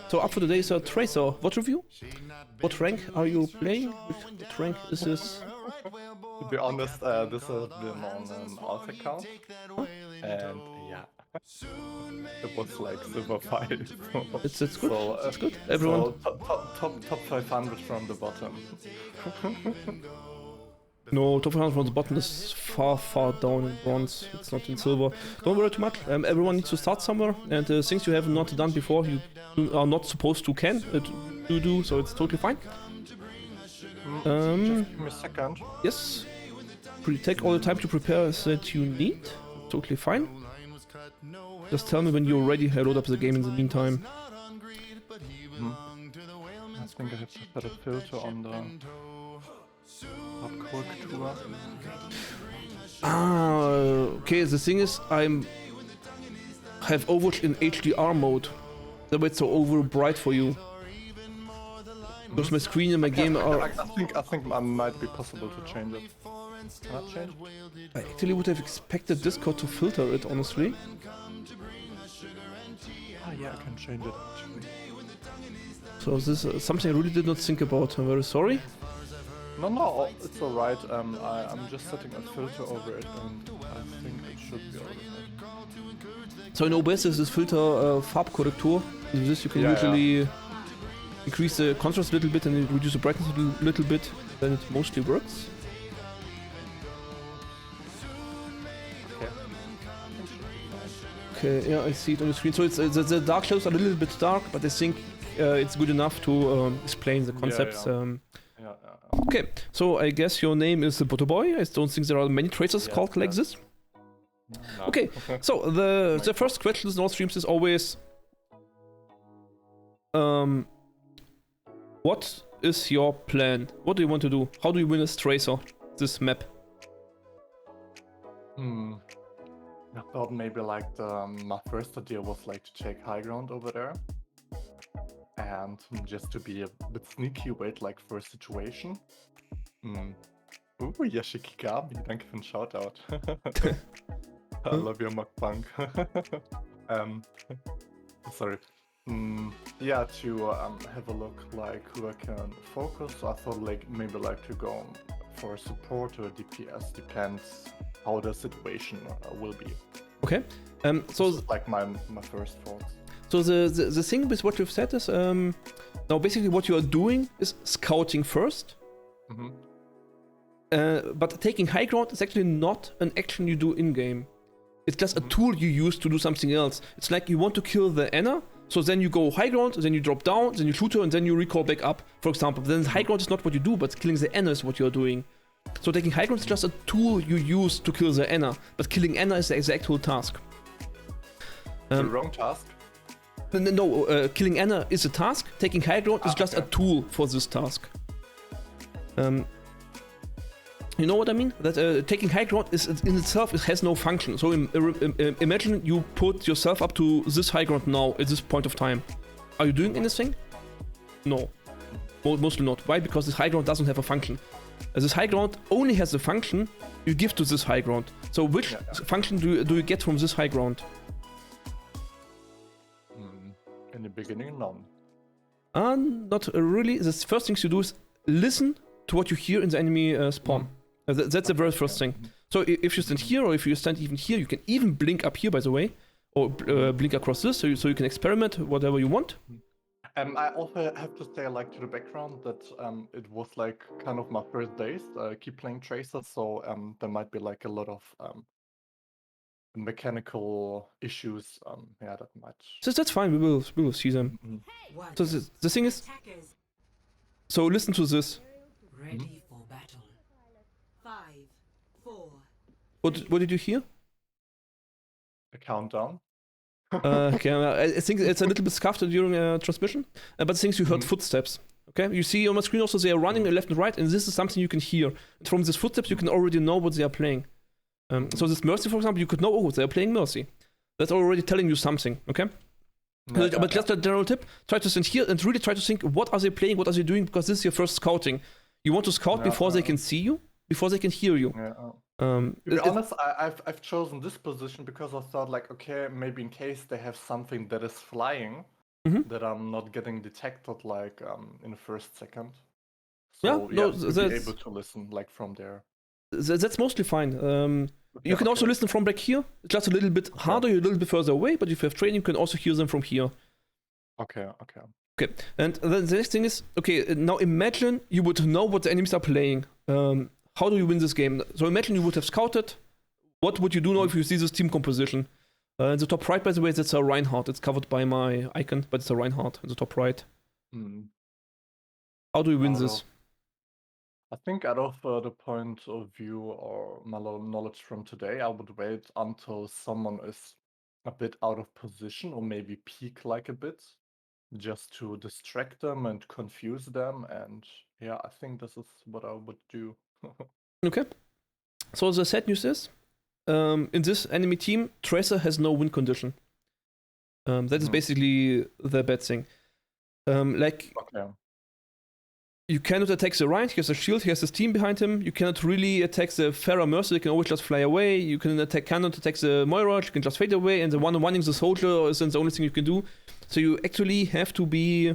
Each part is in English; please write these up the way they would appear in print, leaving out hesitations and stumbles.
So up for today is a Tracer. Vodreview? What rank are you playing? What rank is this? To be honest, this has been on an alt account, and yeah, it was like Silver 5. It's good. It's good. So Everyone. top 500 from the bottom. No, top 100 from the bottom is far down in bronze. It's not in silver. Don't worry too much. Everyone needs to start somewhere, and things you have not done before, you are not supposed to do. So it's totally fine. Just give me a second. Yes. Take all the time to prepare that you need. Totally fine. Just tell me when you're ready. I load up the game in the meantime. I think I have to put a filter on the Korrektur. Okay, the thing is, I have Overwatch in HDR mode. That way it's so over bright for you. Because my screen and my game are... I think it might be possible to change it. Can I change it? I actually would have expected Discord to filter it, honestly. Ah, yeah, I can change it actually. So this is something I really did not think about. I'm very sorry. No, it's alright. I'm just setting a filter over it, and I think it should be alright. So in OBS is this filter Farbkorrektur. With this you can usually increase the contrast a little bit and reduce the brightness a little bit. Then it mostly works. Okay, yeah, I see it on the screen. So it's the dark shadows are a little bit dark, but I think it's good enough to explain the concepts. Okay, so I guess your name is the Butter Boy. I don't think there are many tracers called like this. No. Okay, so the first question in all streams is always, what is your plan? What do you want to do? How do you win as tracer this map? I thought maybe like my first idea was like to take high ground over there. And just to be a bit sneaky, wait like for a situation. Yashiki Gabi, danke für den Shoutout. I love your mukbang. Sorry. Yeah, to have a look like who I can focus. I thought like maybe like to go for support or DPS, depends how the situation will be. Okay. So like my first thoughts. So the thing with what you've said is, now basically what you are doing is scouting first. But taking high ground is actually not an action you do in-game. It's just a tool you use to do something else. It's like you want to kill the Anna, so then you go high ground, then you drop down, then you shoot her, and then you recall back up, for example. Then high ground is not what you do, but killing the Anna is what you're doing. So taking high ground is just a tool you use to kill the Anna, but killing Anna is the actual task. The wrong task? No, killing Anna is a task, taking high ground is just a tool for this task. You know what I mean? That taking high ground is in itself, it has no function. So imagine you put yourself up to this high ground now, at this point of time. Are you doing anything? No. Mostly not. Why? Because this high ground doesn't have a function. This high ground only has a function you give to this high ground. So which function do you get from this high ground? In the beginning, none. Not really. The first thing you do is listen to what you hear in the enemy spawn. That's the very first thing. So if you stand here, or if you stand even here, you can even blink up here, by the way, or blink across this, so you can experiment whatever you want. I also have to say, like, to the background that it was like kind of my first days. I keep playing Tracer, so there might be like a lot of mechanical issues. Yeah, that might. So that's fine. We will see them. So the thing is, so listen to this. Ready for battle. 5, 4. What did you hear? A countdown. Okay, I think it's a little bit scuffed during transmission, but the things you heard footsteps. Okay, you see on my screen also they are running left and right, and this is something you can hear. From these footsteps, you can already know what they are playing. So this Mercy, for example, you could know, oh, they are playing Mercy. That's already telling you something. Okay. But just a general tip: try to stand here and really try to think, what are they playing, what are they doing, because this is your first scouting. You want to scout before they can see you, before they can hear you. To be honest, I've chosen this position because I thought like, okay, maybe in case they have something that is flying, Mhm. that I'm not getting detected like in the first second. Yeah, So no, to be able to listen like from there. that's mostly fine. Okay, You can also okay. listen from back here, just a little bit harder, a little bit further away, but if you have training, you can also hear them from here. Okay, okay. Okay, and then the next thing is, okay, now imagine you would know what the enemies are playing. How do you win this game? So imagine you would have scouted. What would you do now if you see this team composition? In the top right, by the way, that's a Reinhardt. It's covered by my icon, but it's a Reinhardt in the top right. Hmm. How do you win Out this? of- I think out of the point of view or my knowledge from today, I would wait until someone is a bit out of position or maybe peek like a bit, just to distract them and confuse them. And yeah, I think this is what I would do. Okay. So the sad news is, in this enemy team, Tracer has no win condition. That is Mhm. basically the bad thing. Like, Okay. you cannot attack the Ryan, he has a shield, he has his team behind him. You cannot really attack the Pharah Mercy, you can always just fly away. You cannot attack the Moira, you can just fade away, and the one-on-oneing the soldier is then the only thing you can do. So you actually have to be...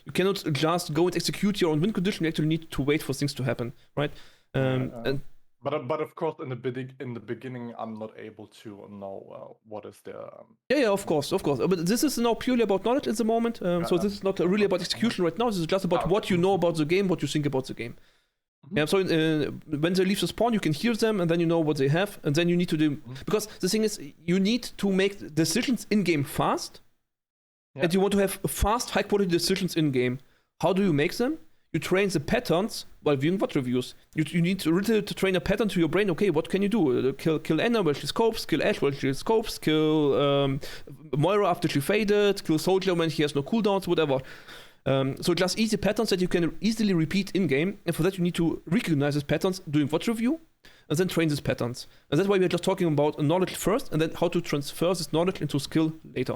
You cannot just go and execute your own win condition, you actually need to wait for things to happen, right? And But of course, in the beginning, I'm not able to know what is the. yeah, of course. But this is now purely about knowledge at the moment. So this is not really about execution right now. This is just about what you know about the game, what you think about the game. Mhm. Yeah. So when they leave the spawn, you can hear them, and then you know what they have, and then you need to do because the thing is, you need to make decisions in game fast, Yeah. and you want to have fast, high quality decisions in game. How do you make them? You train the patterns while viewing Vodreviews. You need to really to train a pattern to your brain. Okay, what can you do? Kill Anna while she scopes, kill Ashe while she scopes, kill Moira after she faded, kill Soldier when he has no cooldowns, whatever. So just easy patterns that you can easily repeat in game, and for that you need to recognize these patterns doing Vodreview, and then train these patterns. And that's why we're just talking about knowledge first, and then how to transfer this knowledge into skill later.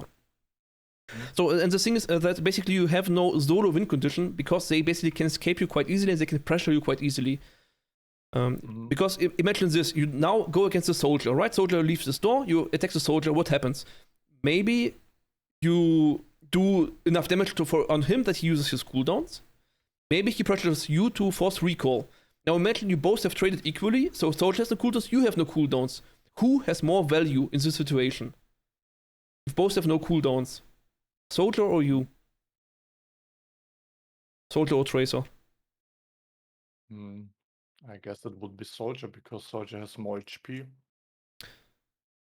So, and the thing is that basically you have no solo win condition because they basically can escape you quite easily and they can pressure you quite easily. Because imagine this, you now go against the soldier, right? Soldier leaves this door, you attack the soldier, what happens? Maybe you do enough damage on him that he uses his cooldowns. Maybe he pressures you to force recall. Now imagine you both have traded equally, so soldier has no cooldowns, you have no cooldowns. Who has more value in this situation? If both have no cooldowns. Soldier or you? Soldier or Tracer? I guess it would be Soldier because Soldier has more HP.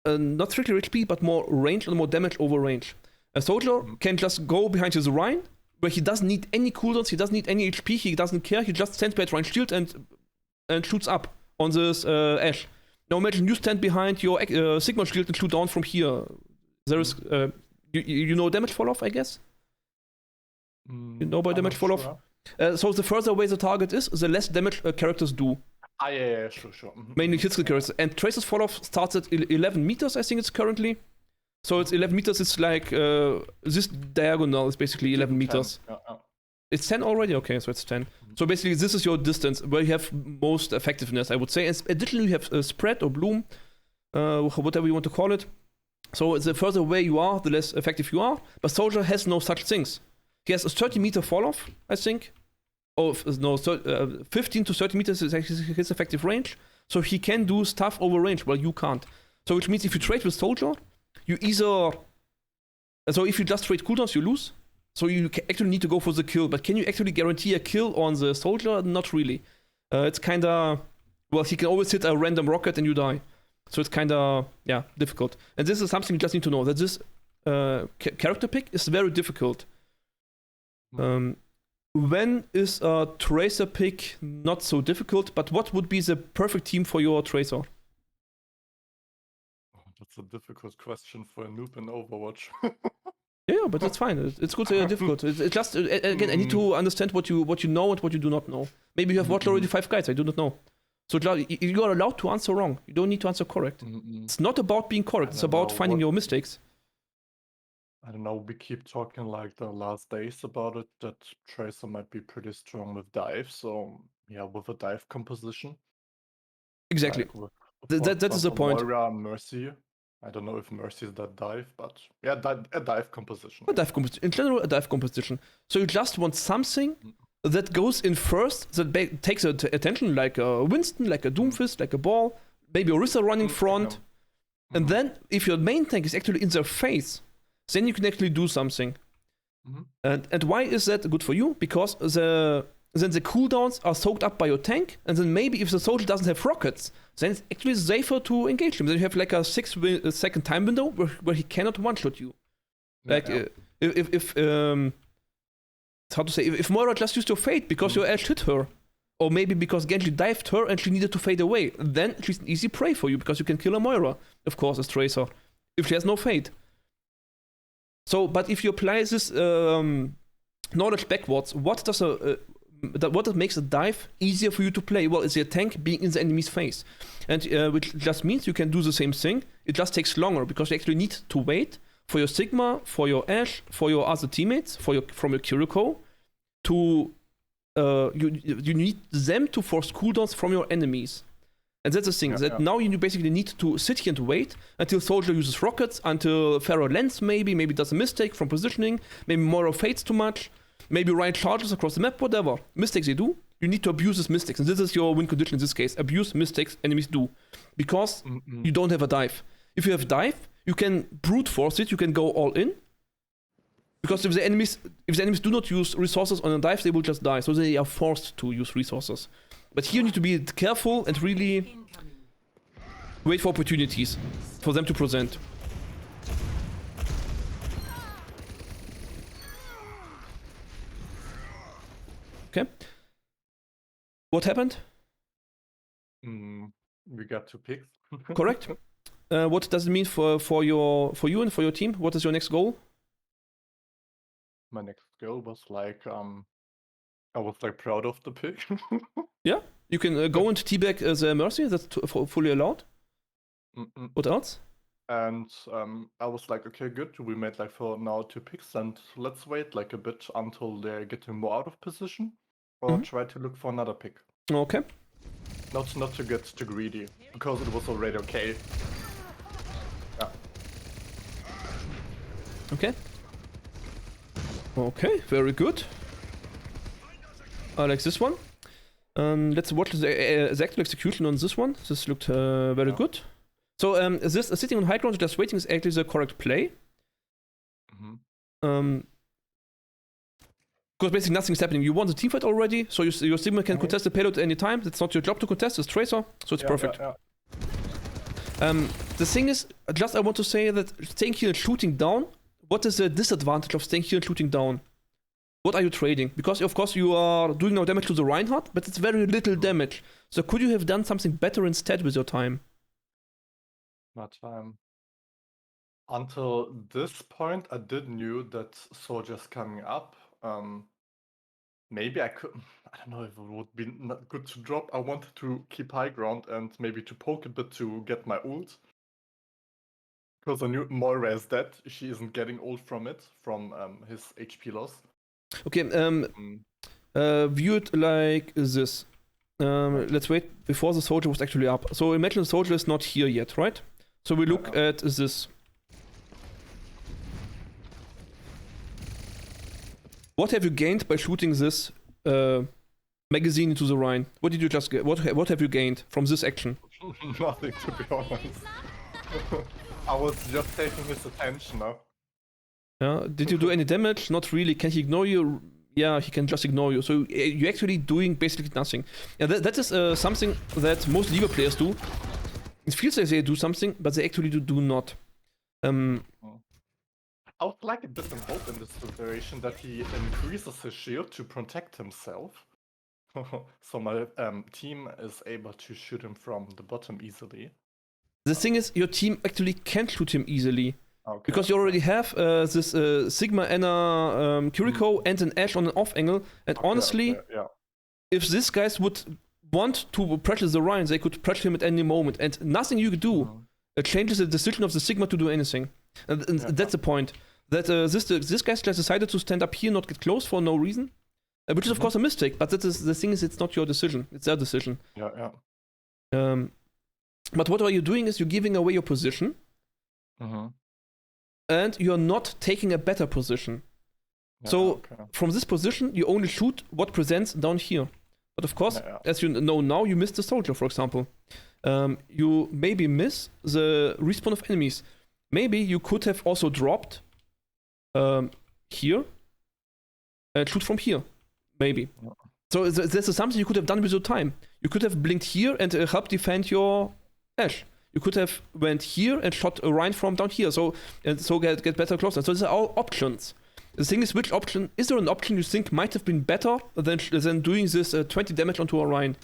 Not strictly HP, but more range and more damage over range. A soldier can just go behind his Rhine, where he doesn't need any cooldowns, he doesn't need any HP, he doesn't care, he just stands behind Rhine's shield and shoots up on this Ashe. Now imagine you stand behind your Sigma shield and shoot down from here. There is, you know damage fall off, I guess? You know about damage fall off? So the further away the target is, the less damage characters do. Yeah, sure. Mainly hit skill characters. And Tracer's fall off starts at 11 meters, I think it's currently. So it's 11 meters, it's like this diagonal is basically 11 meters. Yeah. It's 10 already? Okay, so it's 10. So basically this is your distance where you have most effectiveness, I would say. And additionally, you have spread or bloom, whatever you want to call it. So the further away you are, the less effective you are. But Soldier has no such things. He has a 30 meter fall off, I think. Oh, no, 15 to 30 meters is actually his effective range. So he can do stuff over range, while you can't. So which means if you trade with Soldier, you either... So if you just trade cooldowns, you lose. So you actually need to go for the kill. But can you actually guarantee a kill on the Soldier? Not really. It's kinda... Well, he can always hit a random rocket and you die. So it's kinda, yeah, difficult. And this is something you just need to know, that this character pick is very difficult. When is a Tracer pick not so difficult, but what would be the perfect team for your Tracer? That's a difficult question for a noob in Overwatch. Yeah, but that's fine. It's good that you're difficult. It's just, again, I need to understand what you know and what you do not know. Maybe you have watched already 5 guides, I do not know. So you are allowed to answer wrong. You don't need to answer correct. It's not about being correct, it's about finding your mistakes. I don't know, we keep talking like the last days about it, that Tracer might be pretty strong with dive, so yeah, with a dive composition. Exactly. Like with, That is the point. Moira, Mercy. I don't know if Mercy is that dive, but yeah, a dive composition. A dive composition. In general, a dive composition. So you just want something that goes in first, that takes attention, like a Winston, like a Doomfist, like a Ball, maybe Orisa running front. And then, if your main tank is actually in their face, then you can actually do something. And why is that good for you? Because then the cooldowns are soaked up by your tank, and then maybe if the soldier doesn't have rockets, then it's actually safer to engage him. Then you have like a 6-second time window where he cannot one-shot you. Like, if how to say, if Moira just used your fate because your Ashe hit her, or maybe because Genji dived her and she needed to fade away, then she's an easy prey for you because you can kill a Moira, of course, as Tracer, if she has no fate. So, but if you apply this knowledge backwards, what makes a dive easier for you to play? Well, it's your tank being in the enemy's face. And which just means you can do the same thing. It just takes longer because you actually need to wait for your Sigma, for your Ashe, for your other teammates, from your Kiriko, to you need them to force cooldowns from your enemies. And that's the thing, now you basically need to sit here and wait until Soldier uses rockets, until Pharaoh lands maybe does a mistake from positioning, maybe Moira fades too much, maybe Ryan charges across the map, whatever. Mistakes they do, you need to abuse these mistakes. And this is your win condition in this case. Abuse mistakes enemies do. Because you don't have a dive. If you have dive, you can brute force it, you can go all in. Because if the enemies do not use resources on a dive, they will just die. So they are forced to use resources. But here you need to be careful and really wait for opportunities for them to present. Okay. What happened? We got 2 picks. Correct. What does it mean for you and for your team? What is your next goal? My next goal was like I was like proud of the pick. Yeah, you can go into teabag as a Mercy. That's fully allowed. What else? And I was like, okay, good. We made like for now 2 picks, and let's wait like a bit until they're getting more out of position, or try to look for another pick. Okay. Not to get too greedy, because it was already okay. Yeah. Okay. Okay, very good. I like this one. Let's watch the actual execution on this one. This looked very good. So this sitting on high ground just waiting is actually the correct play. Because basically nothing's happening. You won the teamfight already, so your Sigma can contest the payload at any time. That's not your job to contest, it's Tracer, so it's perfect. The thing is, I want to say that staying here and shooting down, what is the disadvantage of staying here and shooting down? What are you trading? Because of course you are doing no damage to the Reinhardt, but it's very little damage. So could you have done something better instead with your time? But until this point, I did knew that soldiers coming up. Maybe I could. I don't know if it would be not good to drop. I wanted to keep high ground and maybe to poke a bit to get my ult. Because I knew Moira is dead. She isn't getting ult from it, from his HP loss. Okay, view it like this. Let's wait before the soldier was actually up. So imagine the soldier is not here yet, right? So we look at this. What have you gained by shooting this magazine into the Rhine? What did you just get? What have you gained from this action? Nothing, to be honest. I was just taking his attention, no? Yeah. Did you do any damage? Not really. Can he ignore you? Yeah, he can just ignore you. So you're actually doing basically nothing. Yeah, that is something that most League players do. It feels like they do something, but they actually do not. I would like a bit of hope in this situation that he increases his shield to protect himself. So my team is able to shoot him from the bottom easily. The thing is, your team actually can't shoot him easily. Okay. Because you already have this Sigma, Anna, Kiriko, and an Ashe on an off angle. And honestly, if these guys would want to pressure the Rhine, they could pressure him at any moment. And nothing you could do changes the decision of the Sigma to do anything. And that's the point. That this guys just decided to stand up here, not get close for no reason. Which is of course a mistake, but that is, the thing is, it's not your decision. It's their decision. Yeah. But what are you doing is you're giving away your position. Mm-hmm. and you're not taking a better position. Yeah, So okay. from this position, you only shoot what presents down here. But of course, as you know now, you miss the soldier, for example. You maybe miss the respawn of enemies. Maybe you could have also dropped here and shoot from here. Maybe. So this is something you could have done with your time. You could have blinked here and helped defend your Ashe. You could have went here and shot a Rhine from down here, so get better closer. So these are all options. The thing is, which option is there an option you think might have been better than doing this 20 damage onto a Rhine?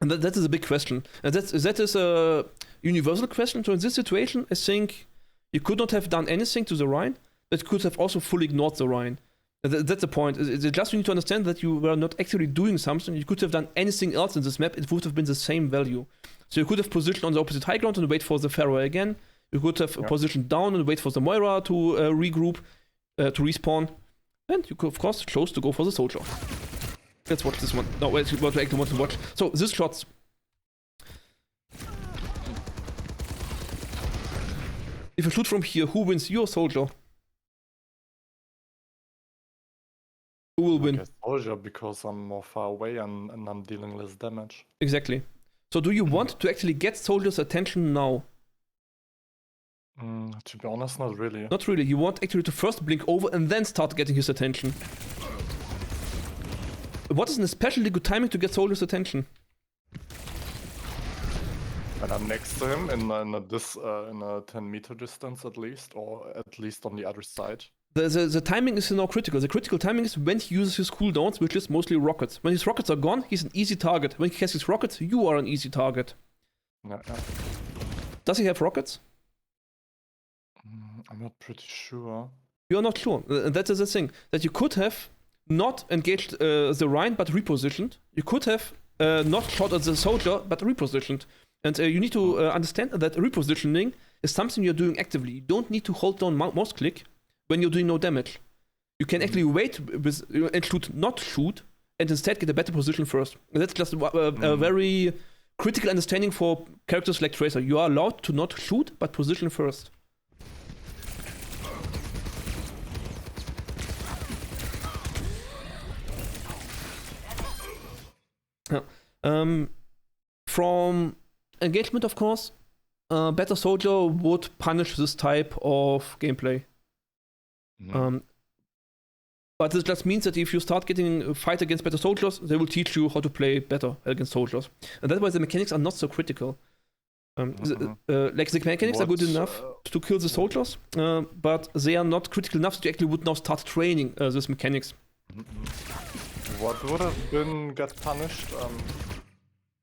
And that is a big question. And that is a universal question. So in this situation, I think you could not have done anything to the Rhine, but could have also fully ignored the Rhine. That's the point. It's just you need to understand that you were not actually doing something. You could have done anything else in this map. It would have been the same value. So you could have positioned on the opposite high ground and wait for the Pharaoh again. You could have positioned down and wait for the Moira to regroup, to respawn. And you could, of course, chose to go for the soldier. Let's watch this one. No, wait, what we actually want to watch. So, this shots. If you shoot from here, who wins? Your soldier. Who will win? Soldier, because I'm more far away and I'm dealing less damage. Exactly. So do you want to actually get soldiers' attention now? To be honest, not really. Not really. You want actually to first blink over and then start getting his attention. What is an especially good timing to get soldiers' attention? When I'm next to him in a 10-meter distance at least, or at least on the other side. The timing is now critical. The critical timing is when he uses his cooldowns, which is mostly rockets. When his rockets are gone, he's an easy target. When he has his rockets, you are an easy target. Yeah. Does he have rockets? I'm not pretty sure. You're not sure. That is the thing. That you could have not engaged the Rhine, but repositioned. You could have not shot at the soldier, but repositioned. And you need to understand that repositioning is something you're doing actively. You don't need to hold down mouse click when you're doing no damage. You can actually wait and not shoot, and instead get a better position first. And that's just a very critical understanding for characters like Tracer. You are allowed to not shoot, but position first. From engagement, of course, better soldier would punish this type of gameplay. But this just means that if you start getting a fight against better soldiers, they will teach you how to play better against soldiers. And that's why the mechanics are not so critical. The mechanics are good enough to kill the soldiers, but they are not critical enough that you actually would now start training these mechanics. What would have been get punished?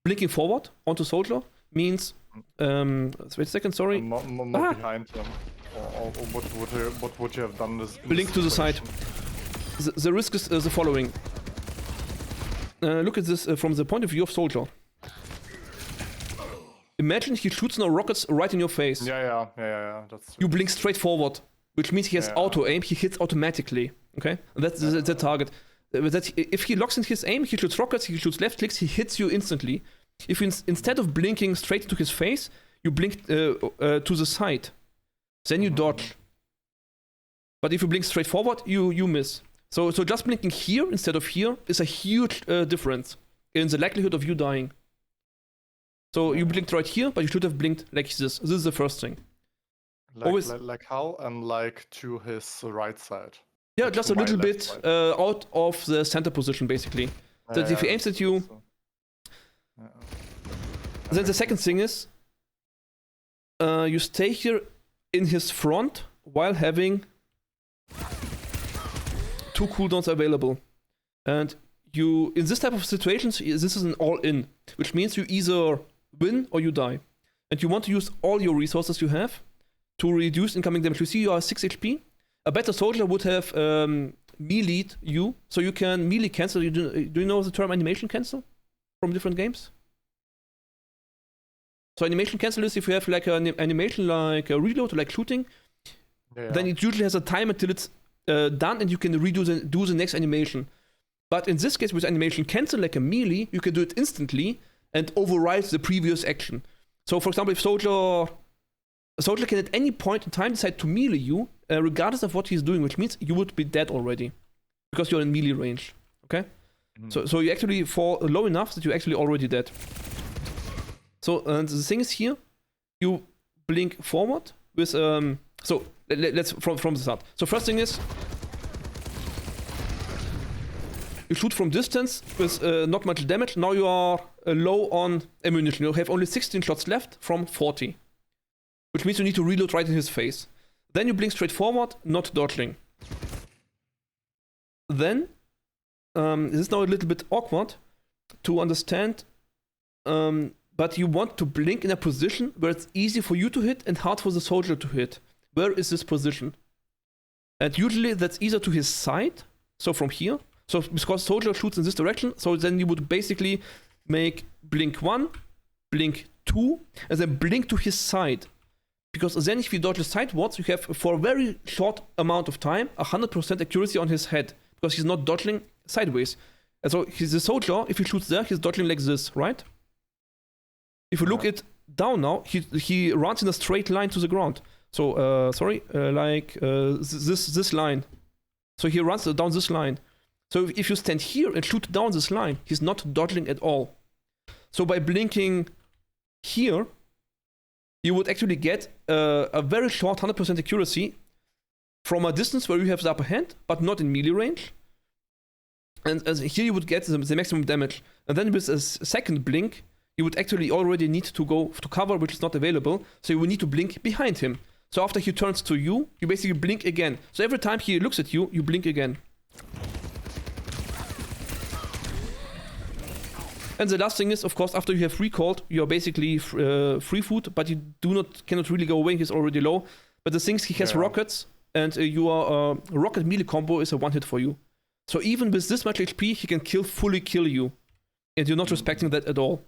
Blinking forward onto soldier means... wait a second, sorry. Not behind him. Or what would you have done this? Blink to the side. The risk is the following. Look at this from the point of view of soldier. Imagine he shoots now rockets right in your face. Yeah. That's you blink straight forward, which means he has auto aim. He hits automatically. Okay, and that's the target. If he locks in his aim, he shoots rockets. He shoots left clicks. He hits you instantly. If you instead of blinking straight into his face, you blink to the side, then you dodge. But if you blink straight forward, you miss. So just blinking here instead of here is a huge difference in the likelihood of you dying. So you blinked right here, but you should have blinked like this. This is the first thing. Like how? Like to his right side. Yeah, Like just a little bit out of the center position, basically. That if he aims at you... Then the second thing is, you stay here in his front while having 2 cooldowns available. And you, in this type of situations, this is an all-in, which means you either win or you die. And you want to use all your resources you have to reduce incoming damage. You see you are 6 HP. A better soldier would have melee'd you, so you can melee cancel. Do you know the term animation cancel from different games? So animation cancel is if you have like an animation like a reload or like shooting, then it usually has a time until it's done and you can do the next animation. But in this case, with animation cancel like a melee, you can do it instantly and override the previous action. So, for example, if a soldier can at any point in time decide to melee you, regardless of what he's doing, which means you would be dead already because you're in melee range. Okay? So you actually fall low enough that you're actually already dead. So the thing is here, you blink forward with so let's from the start. So first thing is you shoot from distance with not much damage. Now you are low on ammunition. You have only 16 shots left from 40, which means you need to reload right in his face. Then you blink straight forward, not dodging. Then this is now a little bit awkward to understand, but you want to blink in a position where it's easy for you to hit and hard for the soldier to hit. Where is this position? And usually that's either to his side, so from here. So because soldier shoots in this direction, so then you would basically make blink 1, blink 2, and then blink to his side. Because then if you dodge sidewards, you have for a very short amount of time 100% accuracy on his head. Because he's not dodging sideways. And so he's a soldier, if he shoots there, he's dodging like this, right? If you look it down now, he runs in a straight line to the ground. So, this line. So he runs down this line. So if you stand here and shoot down this line, he's not dodging at all. So by blinking here, you would actually get a very short 100% accuracy from a distance where you have the upper hand, but not in melee range. And here you would get the maximum damage. And then with a second blink, you would actually already need to go to cover, which is not available. So you would need to blink behind him. So after he turns to you, you basically blink again. So every time he looks at you, you blink again. And the last thing is, of course, after you have recalled, you're basically free food, but you cannot really go away. He's already low. But the thing is, he has rockets, and your rocket melee combo is a one hit for you. So even with this much HP, he can fully kill you, and you're not respecting that at all.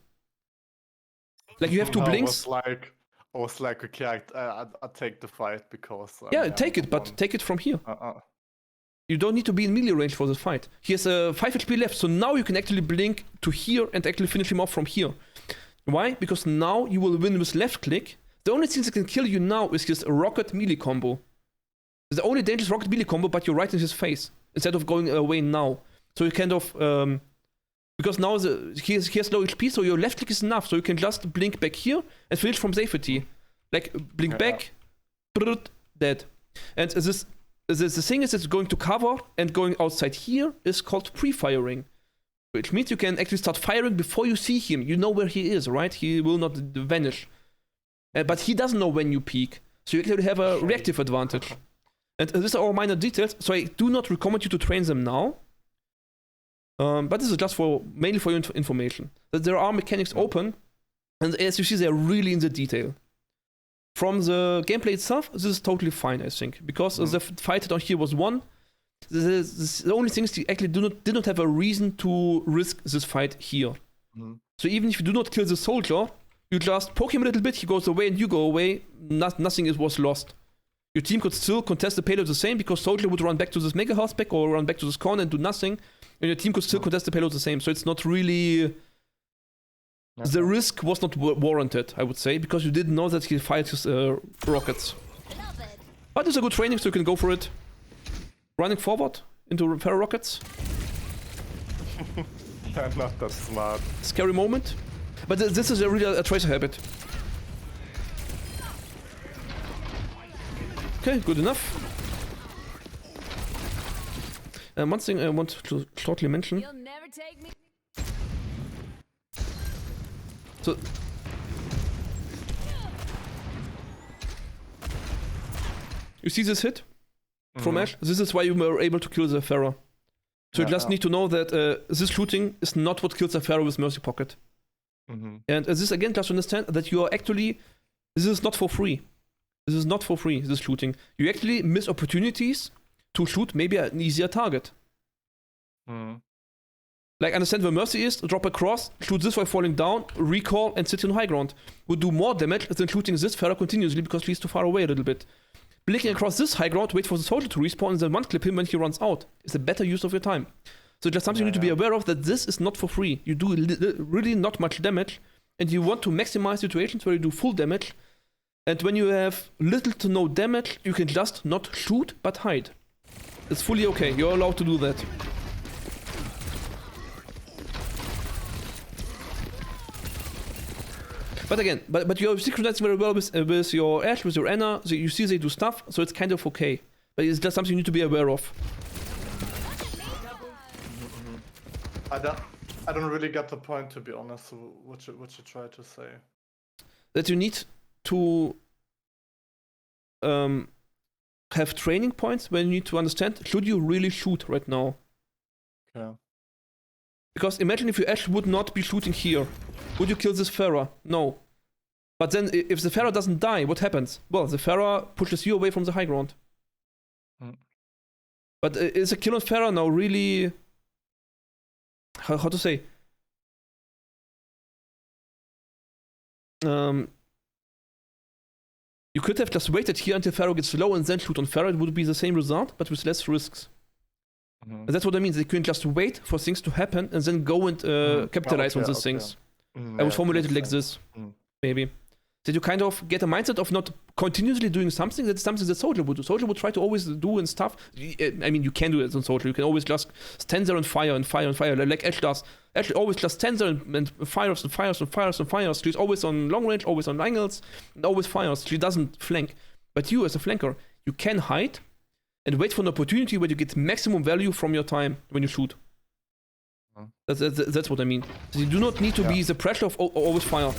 Like you have two blinks. I was like, okay, I take the fight because. Take it, but take it from here. You don't need to be in melee range for this fight. He has 5 HP left, so now you can actually blink to here and actually finish him off from here. Why? Because now you will win with left click. The only thing that can kill you now is his rocket melee combo. It's the only dangerous rocket melee combo, but you're right in his face instead of going away now. So you kind of because now he has low HP, so your left click is enough. So you can just blink back here and finish from safety. Like blink back, dead. And the thing is, it's going to cover and going outside here is called pre-firing, which means you can actually start firing before you see him. You know where he is, right? He will not vanish. But he doesn't know when you peek, so you actually have a reactive advantage. And these are all minor details, so I do not recommend you to train them now. But this is just mainly for your information. That there are mechanics open, and as you see, they're really in the detail. From the gameplay itself, this is totally fine, I think, because the fight down here was won. The only thing is you actually did not have a reason to risk this fight here. So even if you do not kill the soldier, you just poke him a little bit, he goes away and you go away, nothing was lost. Your team could still contest the payload the same, because soldier would run back to this mega house back or run back to this corner and do nothing, and your team could still contest the payload the same, so it's not really... The risk was not warranted, I would say, because you didn't know that he fired his rockets. But it's a good training, so you can go for it. Running forward into repair rockets. I'm not that smart. Scary moment. But this is really a tracer habit. Okay, good enough. One thing I want to shortly mention. You'll never take me. So, you see this hit from Ashe? This is why you were able to kill the Pharaoh. So you just need to know that this shooting is not what kills the Pharaoh with Mercy Pocket. And this again, just understand that you are actually, this is not for free. This is not for free, this shooting. You actually miss opportunities to shoot maybe an easier target. Like, understand where Mercy is, drop across, shoot this while falling down, recall, and sit in high ground. Would do more damage than shooting this Pharaoh continuously because he's too far away a little bit. Blinking across this high ground, wait for the soldier to respawn, and then one-clip him when he runs out. Is a better use of your time. So just something you need to be Yeah. aware of, that this is not for free. You do really not much damage, and you want to maximize situations where you do full damage. And when you have little to no damage, you can just not shoot, but hide. It's fully okay. You're allowed to do that. But again, but you're synchronizing very well with your Ashe, with your Anna. So you see they do stuff, so it's kind of okay. But it's just something you need to be aware of. I don't really get the point, to be honest. So what you try to say? That you need to have training points when you need to understand, should you really shoot right now? Okay. Because imagine if your Ashe would not be shooting here. Would you kill this Pharah? No. But then if the Pharah doesn't die, what happens? Well, the Pharah pushes you away from the high ground. But is a kill on Pharah now really... How to say? You could have just waited here until Pharah gets low and then shoot on Pharah. It would be the same result, but with less risks. And that's what I mean. They couldn't just wait for things to happen and then go and capitalize on these things. I would formulate it like this, maybe. That you kind of get a mindset of not continuously doing something. That's something that Soldier would do. Soldier would try to always do and stuff. I mean, you can do it on Soldier. You can always just stand there and fire and fire and fire, like Ashe does. Ashe always just stands there and fires and fires and fires and fires. She's always on long range, always on angles, and always fires. She doesn't flank. But you, as a flanker, you can hide and wait for an opportunity where you get maximum value from your time when you shoot. That's what I mean. So you do not need to be the pressure of always fire.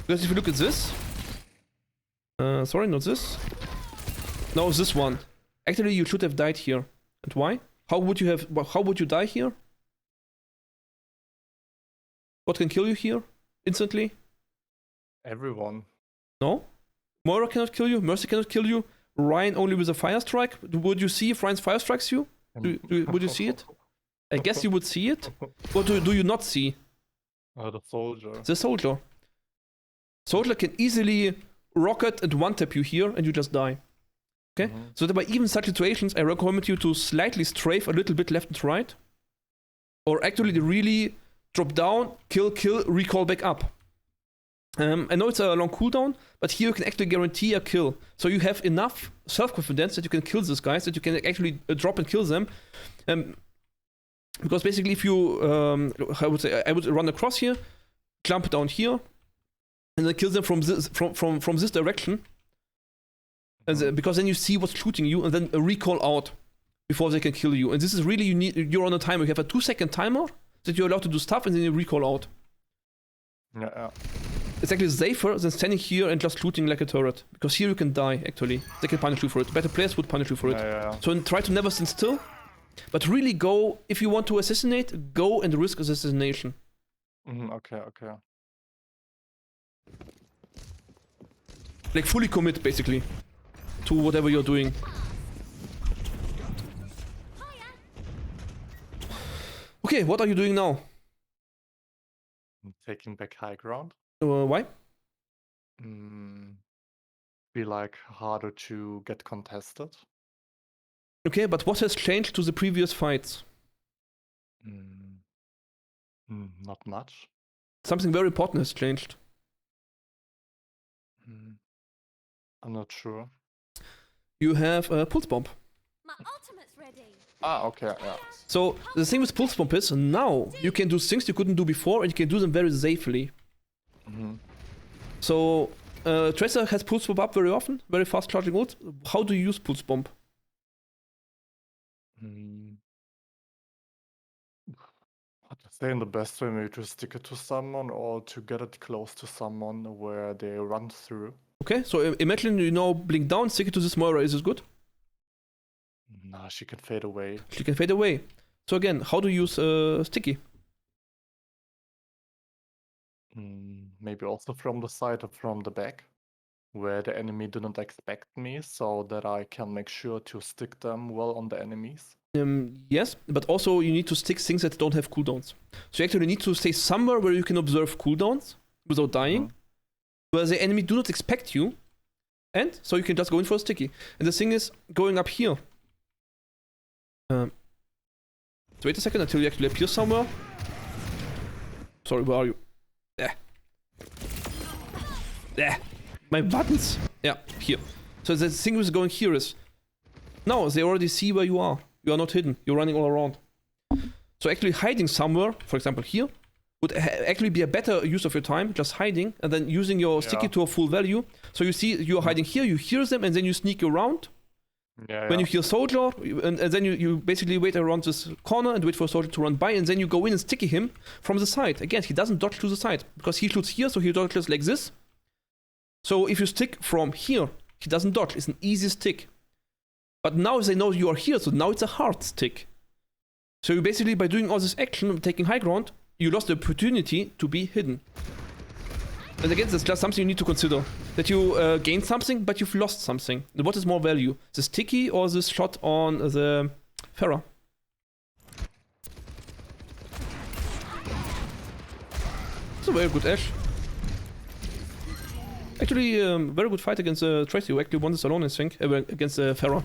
Because if you look at this... sorry, not this. No, this one. Actually, you should have died here. And why? How would you die here? What can kill you here? Instantly? Everyone. No? Moira cannot kill you. Mercy cannot kill you. Ryan only with a fire strike. Would you see if Ryan's fire strikes you? Would you see it? I guess you would see it. What do you not see? The soldier. The soldier. Soldier can easily rocket and one-tap you here and you just die. Okay? So that by even such situations, I recommend you to slightly strafe a little bit left and right. Or actually really drop down, kill, recall back up. I know it's a long cooldown, but here you can actually guarantee a kill. So you have enough self-confidence that you can kill these guys, that you can actually drop and kill them. Because basically if you, I would run across here, jump down here, and then kill them from this direction. And because then you see what's shooting you, and then recall out before they can kill you. And this is really, you're on a timer. You have a 2-second timer that you're allowed to do stuff, and then you recall out. Yeah. It's actually safer than standing here and just shooting like a turret. Because here you can die, actually. They can punish you for it. Better players would punish you for it. Yeah. So try to never stand still. But really go, if you want to assassinate, go and risk assassination. Okay. Like fully commit, basically, to whatever you're doing. Okay, what are you doing now? Taking back high ground. Why? Be like harder to get contested. Okay, but what has changed to the previous fights? Not much. Something very important has changed. I'm not sure. You have a pulse bomb. My ultimate's ready. Okay, yeah. So the thing with pulse bomb is now you can do things you couldn't do before, and you can do them very safely. So Tracer has pulse bomb up very often, very fast charging ult. How do you use pulse bomb? How to say in the best way, maybe to stick it to someone or to get it close to someone where they run through. Okay, so imagine blink down, stick it to this Moira. Is this good? Nah, she can fade away. She can fade away. So again, how do you use sticky? Maybe also from the side or from the back, where the enemy didn't expect me, so that I can make sure to stick them well on the enemies. Yes, but also you need to stick things that don't have cooldowns. So you actually need to stay somewhere where you can observe cooldowns without dying, where the enemy do not expect you, and so you can just go in for a sticky. And the thing is, going up here. So wait a second until you actually appear somewhere. Sorry, where are you? Yeah. Yeah. My buttons. Yeah, here. So the thing is going here is... No, they already see where you are. You are not hidden. You're running all around. So actually hiding somewhere, for example here, would actually be a better use of your time, just hiding, and then using your sticky to a full value. So you see you're hiding here, you hear them, and then you sneak around. When you hear soldier, and then you basically wait around this corner and wait for a soldier to run by, and then you go in and sticky him from the side. Again, he doesn't dodge to the side, because he shoots here, so he dodges like this. So if you stick from here, he doesn't dodge. It's an easy stick. But now they know you are here, so now it's a hard stick. So you basically, by doing all this action, taking high ground, you lost the opportunity to be hidden. And again, that's just something you need to consider. That you gained something, but you've lost something. What is more value? This sticky or this shot on the Pharah? It's a very good Ashe. Actually, very good fight against Tracy, who actually won this alone, I think, against Pharah.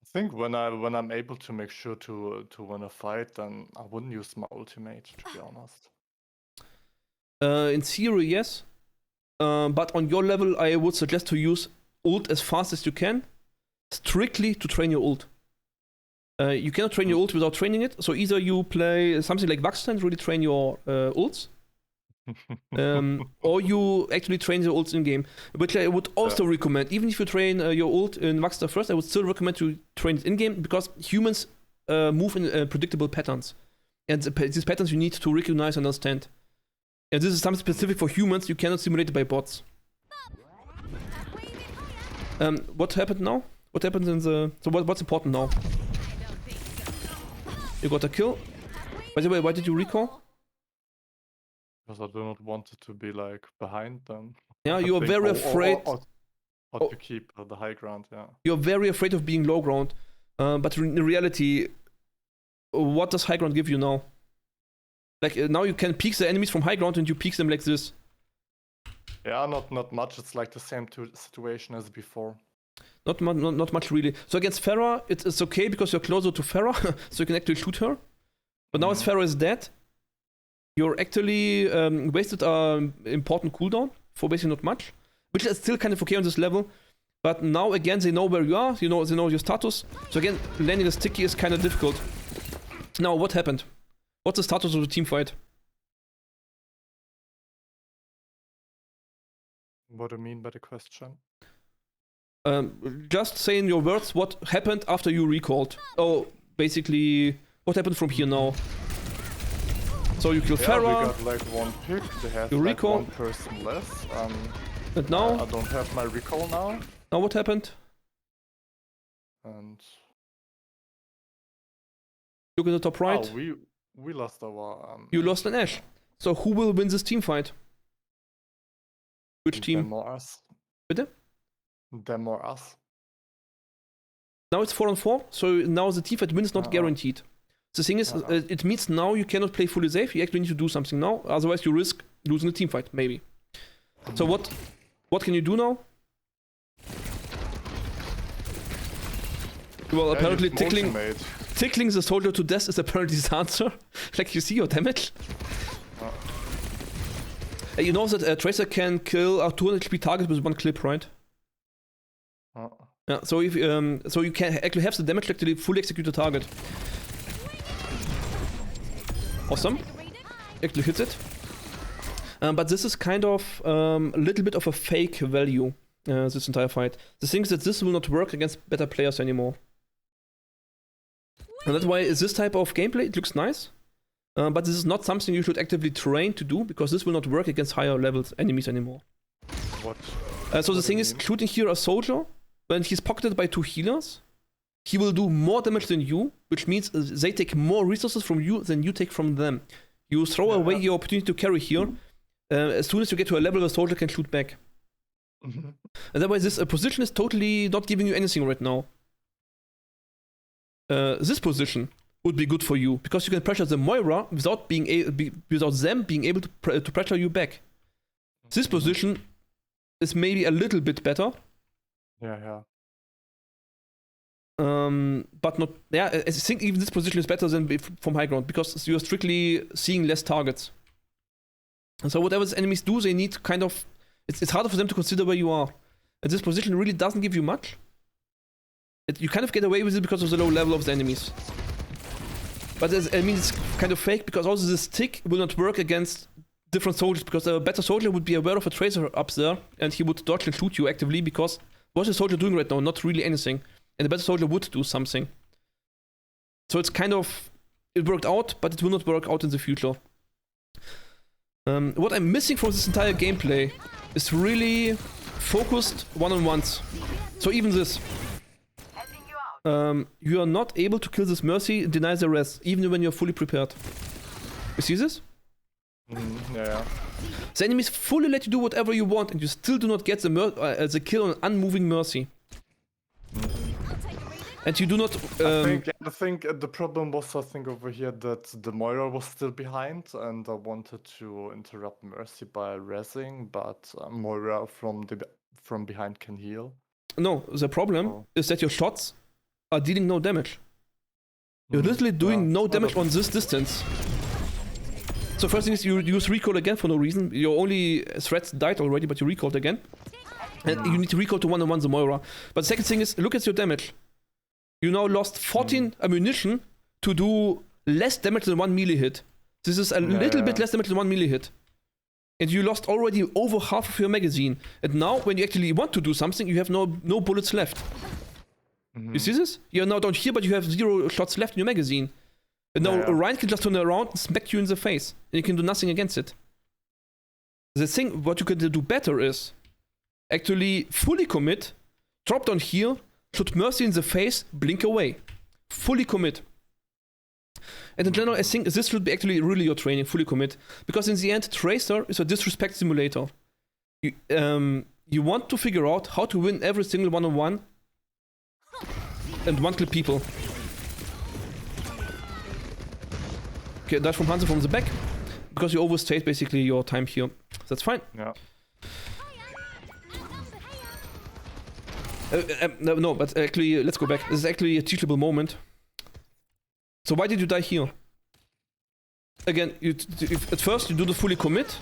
I think when I'm able to make sure to win a fight, then I wouldn't use my ultimate, to be honest. In theory, yes. But on your level, I would suggest to use ult as fast as you can, strictly to train your ult. You cannot train your ult without training it, so either you play something like Vaxter and really train your ults, or you actually train your ults in-game, which I would also recommend. Even if you train your ult in Vaxter first, I would still recommend to train it in-game, because humans move in predictable patterns. And these patterns you need to recognize and understand. And this is something specific for humans, you cannot simulate it by bots. What happened now? What happened in the... So what's important now? You got a kill. By the way, why did you recall? Because I do not want it to be like behind them. Yeah, you are very afraid. Or to keep the high ground, yeah. You're very afraid of being low ground. But in reality, what does high ground give you now? Like, now you can peek the enemies from high ground and you peek them like this. Yeah, not much. It's like the same situation as before. Not much really. So against Pharah, it's okay because you're closer to Pharah, so you can actually shoot her. But now as Pharah is dead, you're actually wasted an important cooldown for basically not much, which is still kind of okay on this level. But now again, they know where you are, they know your status. So again, landing a sticky is kind of difficult. Now, what happened? What's the status of the team fight? What do you mean by the question? Just say in your words what happened after you recalled. Oh, basically, what happened from here now? So you kill Pharah. We got like one pick, they have you like recall. one person less. And now? I don't have my recall now. Now what happened? And... Look at the top right. Oh, we lost our... You lost an Ashe. So who will win this team fight? Which team? Them or us. Bitte? Them or us. Now it's 4-on-4, so now the team fight win is not guaranteed. The thing is, it means now you cannot play fully safe, you actually need to do something now, otherwise you risk losing the team fight, maybe. So what can you do now? Well, apparently tickling the soldier to death is apparently the answer. Like, you see your damage? You know that Tracer can kill a 200 HP target with one clip, right? Yeah, so if so you can actually have the damage to actually fully execute the target. Awesome. Actually hits it. But this is kind of a little bit of a fake value, this entire fight. The thing is that this will not work against better players anymore. And that's why this type of gameplay, it looks nice. But this is not something you should actively train to do, because this will not work against higher levels enemies anymore. What? So the thing is, shooting here a soldier, when he's pocketed by two healers, he will do more damage than you, which means they take more resources from you than you take from them. You throw away your opportunity to carry here, as soon as you get to a level where a soldier can shoot back. And that way this position is totally not giving you anything right now. This position would be good for you, because you can pressure the Moira without them being able to pressure you back. This position is maybe a little bit better. Yeah. But not, yeah, I think even this position is better than from high ground because you're strictly seeing less targets. And so whatever the enemies do, they need kind of, it's harder for them to consider where you are. And this position really doesn't give you much. You kind of get away with it because of the low level of the enemies. But I mean, it's kind of fake because also this tick will not work against different soldiers because a better soldier would be aware of a tracer up there and he would dodge and shoot you actively because what's the soldier doing right now? Not really anything. And the better soldier would do something. So it's kind of, it worked out, but it will not work out in the future. What I'm missing from this entire gameplay is really focused one-on-ones. So even this. You are not able to kill this Mercy and deny the rest, even when you're fully prepared. You see this? Yeah. The enemies fully let you do whatever you want and you still do not get the kill on unmoving Mercy. And you do not... I think the problem was, I think, over here that the Moira was still behind and I wanted to interrupt Mercy by rezzing, but Moira from behind can heal. No, the problem is that your shots are dealing no damage. You're literally doing no damage on this distance. So first thing is you use recall again for no reason. Your only threats died already, but you recalled again. And you need to recall to one-on-one the Moira. But the second thing is, look at your damage. You now lost 14 ammunition to do less damage than one melee hit. This is a little bit less damage than one melee hit. And you lost already over half of your magazine. And now, when you actually want to do something, you have no bullets left. You see this? You're now down here, but you have 0 shots left in your magazine. And now Ryan can just turn around and smack you in the face. And you can do nothing against it. The thing, what you can do better is actually fully commit, drop down here, shoot Mercy in the face, blink away. Fully commit. And in general, I think this should be actually really your training, fully commit. Because in the end, Tracer is a disrespect simulator. You want to figure out how to win every single one-on-one and one-clip people. Okay, that's from Hanzo from the back. Because you overstayed basically your time here. That's fine. Yeah. No, but actually, let's go back. This is actually a teachable moment. So why did you die here? Again, at first you do the fully commit.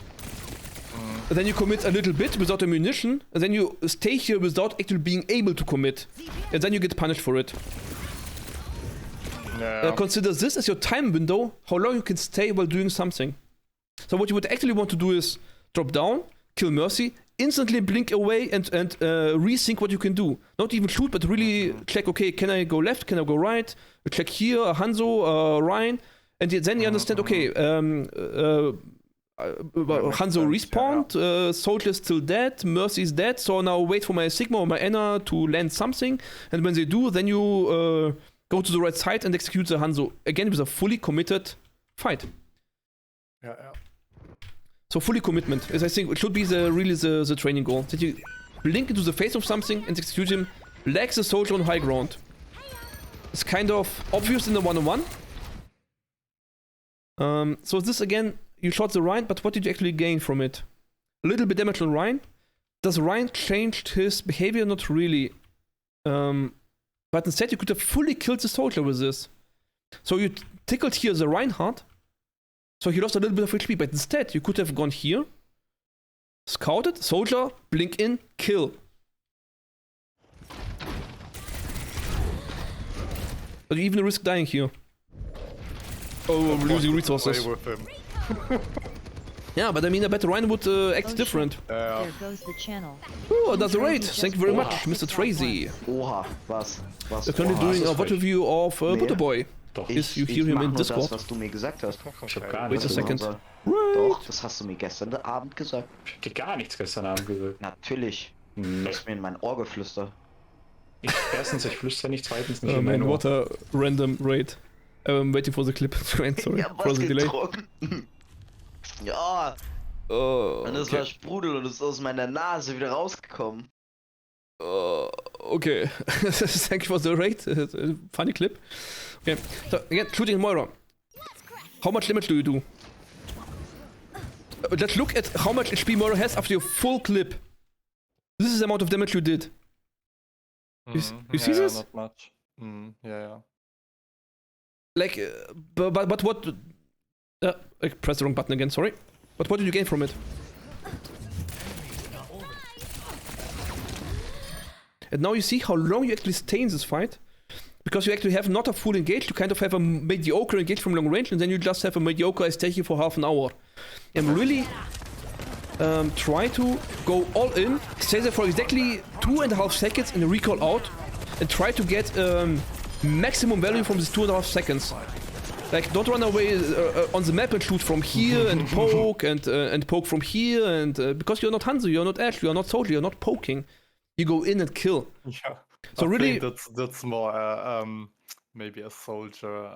And then you commit a little bit without ammunition. And then you stay here without actually being able to commit. And then you get punished for it. Yeah. Consider this as your time window, how long you can stay while doing something. So what you would actually want to do is drop down, kill Mercy, instantly blink away and rethink what you can do. Not even shoot, but really check, okay, can I go left, can I go right? Check here, Hanzo, Ryan. And then you understand, okay, Hanzo respawned, Soldier is still dead, Mercy is dead, so now wait for my Sigma or my Enna to land something. And when they do, then you go to the right side and execute the Hanzo. Again, with a fully committed fight. Yeah. So fully commitment is, I think, it should be really the training goal. That you blink into the face of something and execute him like the soldier on high ground. It's kind of obvious in the one-on-one. So this again, you shot the Ryan, but what did you actually gain from it? A little bit damage on Ryan. Does Ryan change his behavior? Not really. But instead you could have fully killed the soldier with this. So you tickled here the Reinhardt. So he lost a little bit of HP, but instead you could have gone here, scouted, soldier, blink in, kill. But you even risk dying here. Oh, losing resources. Yeah, but I mean, I bet Ryan would act different. There goes the channel. Oh, another raid. Thank you very much, Mr. Tracy. Oha, was? We're currently doing a Vodreview of Butterboy. Doch. Yes, you hear him in Discord. Das, was du mir gesagt hast. Ich hab gar Wait nichts a second. gesagt. Doch, das hast du mir gestern Abend gesagt. Ich hab gar nichts gestern Abend gesagt. Natürlich. Du Nee. hast mir in mein Ohr geflüstert. Erstens, ich flüster nicht, zweitens nicht in Man, mein Ohr. what a random raid. Waiting for the clip to end, sorry. Ich hab For was the delay. getrunken. Ja, Oh, und es war Sprudel und es ist aus meiner Nase wieder rausgekommen. Okay. Thank you for the raid. Funny clip. Okay. So, again, shooting Moira. How much damage do you do? Let's look at how much HP Moira has after your full clip. This is the amount of damage you did. You see this? Not much. Yeah. Like, but what? I pressed the wrong button again. Sorry. But what did you gain from it? And now you see how long you actually stay in this fight. Because you actually have not a full engage, you kind of have a mediocre engage from long range, and then you just have a mediocre I stay here for half an hour. And really try to go all in, stay there for exactly 2.5 seconds and recall out, and try to get maximum value from these 2.5 seconds. Like, don't run away on the map and shoot from here and poke and poke from here, and because you're not Hanzo, you're not Ashe, you're not Soldier, you're not poking. You go in and kill. Yeah. So I really, think that's more maybe a soldier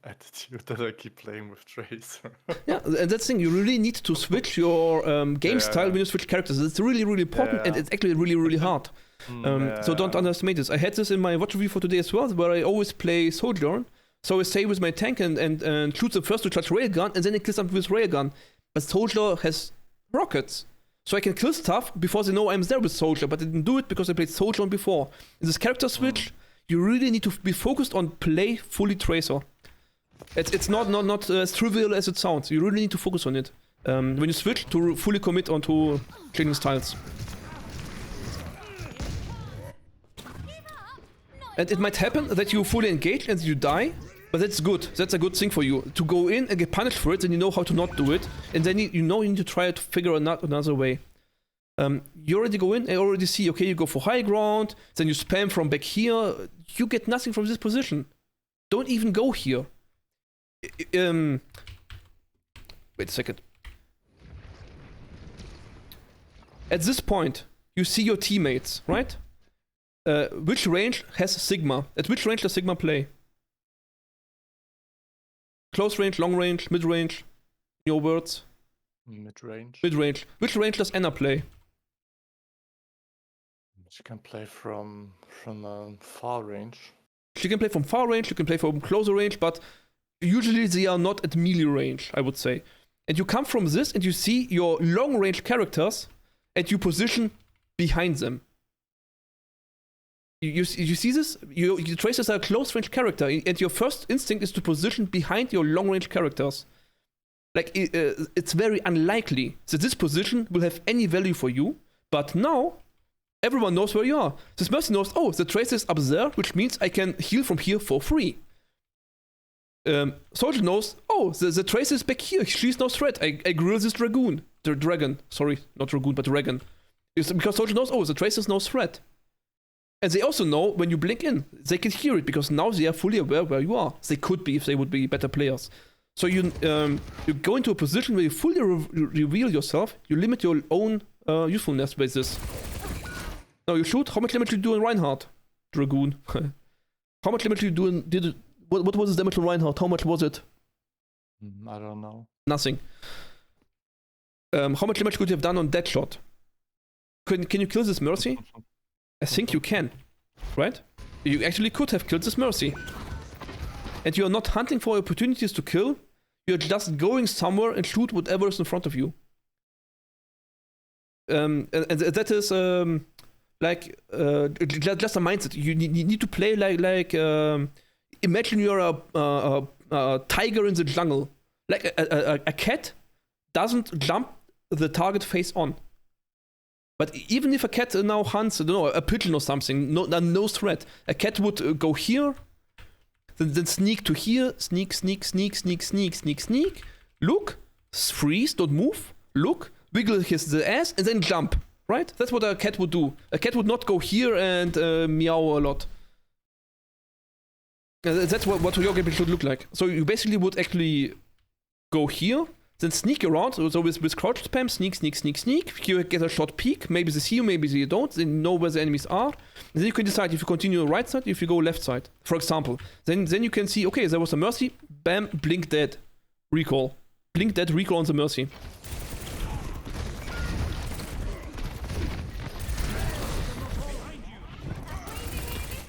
attitude that I keep playing with Tracer. yeah, and that's the thing. You really need to switch your game style when you switch characters. It's really, really important, and it's actually really, really hard. So don't underestimate this. I had this in my Vodreview for today as well, where I always play soldier. So I stay with my tank and shoot the first to charge railgun, and then I kill something with railgun. But soldier has rockets. So I can kill stuff before they know I'm there with soldier, but I didn't do it because I played soldier on before. In this character switch, you really need to be focused on play fully Tracer. It's not as trivial as it sounds. You really need to focus on it when you switch to fully commit onto changing styles. And it might happen that you fully engage and you die, but that's good. That's a good thing for you. To go in and get punished for it, then you know how to not do it, and then you know you need to try to figure out another way. You already go in, I already see, okay, you go for high ground, then you spam from back here, you get nothing from this position. Don't even go here. Wait a second. At this point, you see your teammates, right? Which range has Sigma? At which range does Sigma play? Close range, long range, mid range? Your words? Mid range. Mid range. Which range does Anna play? She can play from far range. She can play from far range, you can play from closer range, but usually they are not at melee range, I would say. And you come from this and you see your long range characters and you position behind them. You see this? Your Tracers are a close range character, and your first instinct is to position behind your long range characters. Like, it's very unlikely that this position will have any value for you, but now everyone knows where you are. This Mercy knows, oh, the Tracer is up there, which means I can heal from here for free. Soldier knows, oh, the Tracer is back here, she's no threat. I grill this dragoon. The dragon. Sorry, not dragoon, but dragon. It's because Soldier knows, oh, the Tracer is no threat. And they also know when you blink in, they can hear it because now they are fully aware where you are. They could be if they would be better players. So you go into a position where you fully reveal yourself, you limit your own usefulness with this. Now you shoot, how much damage did you do in Reinhardt? Dragoon. How much damage did you do in... What was the damage on Reinhardt? How much was it? I don't know. Nothing. How much damage could you have done on Deadshot? Can you kill this Mercy? I think you can, right? You actually could have killed this Mercy. And you are not hunting for opportunities to kill, you're just going somewhere and shoot whatever is in front of you. And that is just a mindset. You need to play like imagine you're a tiger in the jungle. Like a cat doesn't jump the target face on. But even if a cat now hunts, I don't know, a pigeon or something, no threat. A cat would go here, then sneak to here, sneak, look, freeze, don't move, look, wiggle the ass, and then jump, right? That's what a cat would do. A cat would not go here and meow a lot. That's what your gameplay should look like. So you basically would actually go here, then sneak around, so with crouch spam, sneak, you get a short peek, maybe they see you, maybe they don't, they know where the enemies are, and then you can decide if you continue right side, if you go left side, for example. Then you can see, okay, there was a Mercy, bam, blink dead, recall. Blink dead, recall on the Mercy.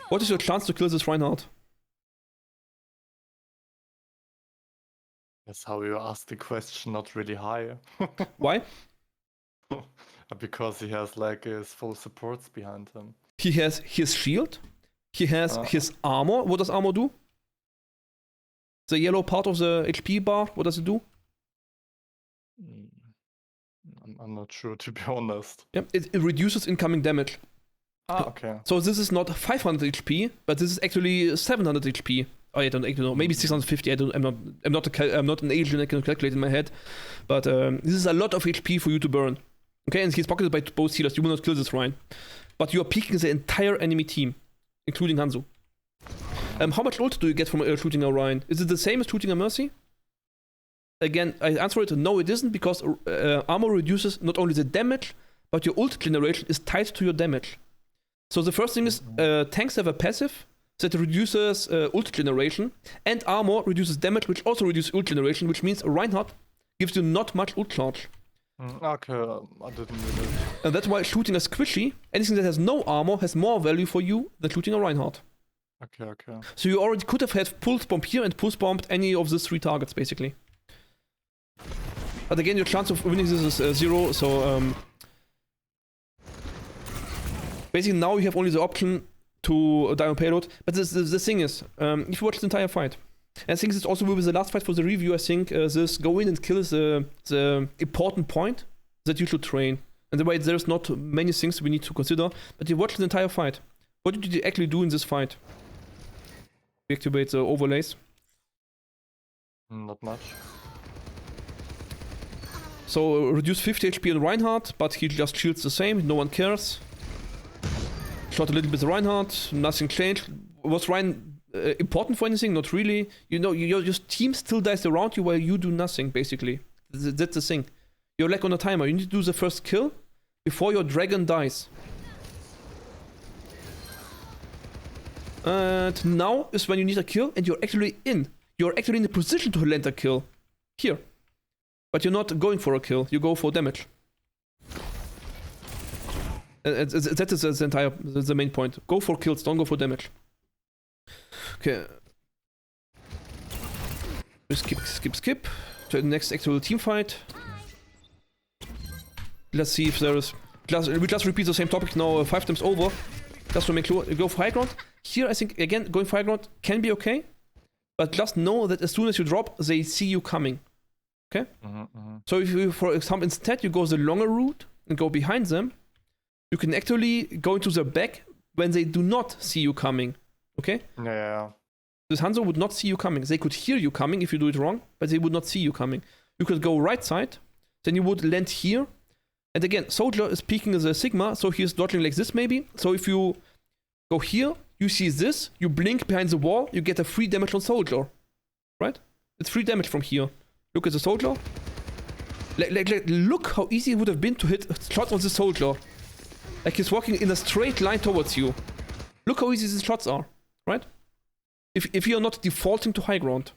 What is your chance to kill this Reinhardt? That's how you ask the question, not really high. Why? Because he has like his full supports behind him. He has his shield, He has his armor. What does armor do? The yellow part of the HP bar, what does it do? I'm not sure, to be honest. Yeah, it reduces incoming damage. Okay. So this is not 500 HP, but this is actually 700 HP. Oh, I don't actually know. Maybe 650. I'm not an agent. I can calculate in my head. But this is a lot of HP for you to burn. Okay, and he's pocketed by both healers. You will not kill this Rhine, but you are peeking the entire enemy team, including Hanzo. How much ult do you get from shooting a Rhine? Is it the same as shooting a Mercy? Again, I answer it no, it isn't, because armor reduces not only the damage, but your ult generation is tied to your damage. So the first thing is tanks have a passive that reduces ult generation, and armor reduces damage, which also reduces ult generation, which means Reinhardt gives you not much ult charge. Okay, I didn't know that. And that's why shooting a Squishy, anything that has no armor, has more value for you than shooting a Reinhardt. Okay. So you already could have had pulse bomb here and pulse bombed any of these 3 targets, basically. But again, your chance of winning this is 0, so basically now you have only the option to die on payload. But the thing is, if you watch the entire fight, and I think this also will be the last fight for the review, I think this go in and kill is the important point that you should train. And the way there's not many things we need to consider, but you watch the entire fight. What did you actually do in this fight? Reactivate the overlays. Not much. So reduce 50 HP on Reinhardt, but he just shields the same, no one cares. Shot a little bit Reinhardt, nothing changed. Was Rein important for anything? Not really. You know, your team still dies around you while you do nothing, basically. That's the thing. You're like on a timer, you need to do the first kill before your dragon dies. And now is when you need a kill, and you're actually in. You're actually in the position to land a kill. Here. But you're not going for a kill, you go for damage. That is the main point. Go for kills, don't go for damage. Okay. Skip. To the next actual team fight. Let's see if there is... we just repeat the same topic now 5 times over. Just to make sure, you go for high ground. Here, I think, again, going for high ground can be okay. But just know that as soon as you drop, they see you coming. Okay? So if you, for example, instead you go the longer route and go behind them, you can actually go into their back when they do not see you coming. Okay? Yeah. This Hanzo would not see you coming. They could hear you coming if you do it wrong, but they would not see you coming. You could go right side, then you would land here. And again, Soldier is peeking as a Sigma, so he is dodging like this maybe. So if you go here, you see this, you blink behind the wall, you get a free damage on Soldier. Right? It's free damage from here. Look at the Soldier. Look how easy it would have been to hit shots on the Soldier. Like he's walking in a straight line towards you. Look how easy these shots are, right? If you're not defaulting to high ground.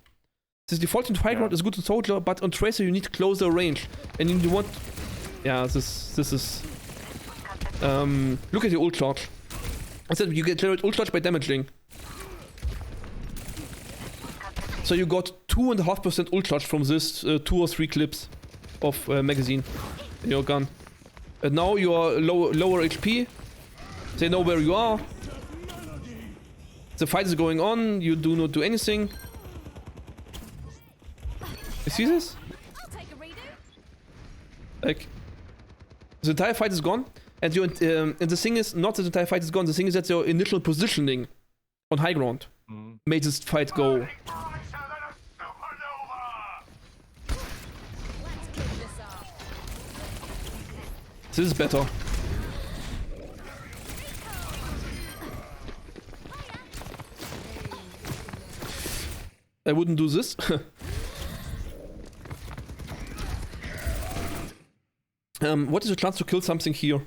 This defaulting to high ground is good on Soldier, but on Tracer you need closer range. And you want... Yeah, this is... look at your ult charge. Instead, you get generate ult charge by damaging. So you got 2.5% ult charge from this 2 or 3 clips of magazine in your gun. And now you are lower HP. They know where you are. The fight is going on. You do not do anything. You see this? I'll take a redo. Like, the entire fight is gone, and the thing is not that the entire fight is gone. The thing is that your initial positioning on high ground made this fight go. Let's kick this off. This is better. I wouldn't do this. What is your chance to kill something here?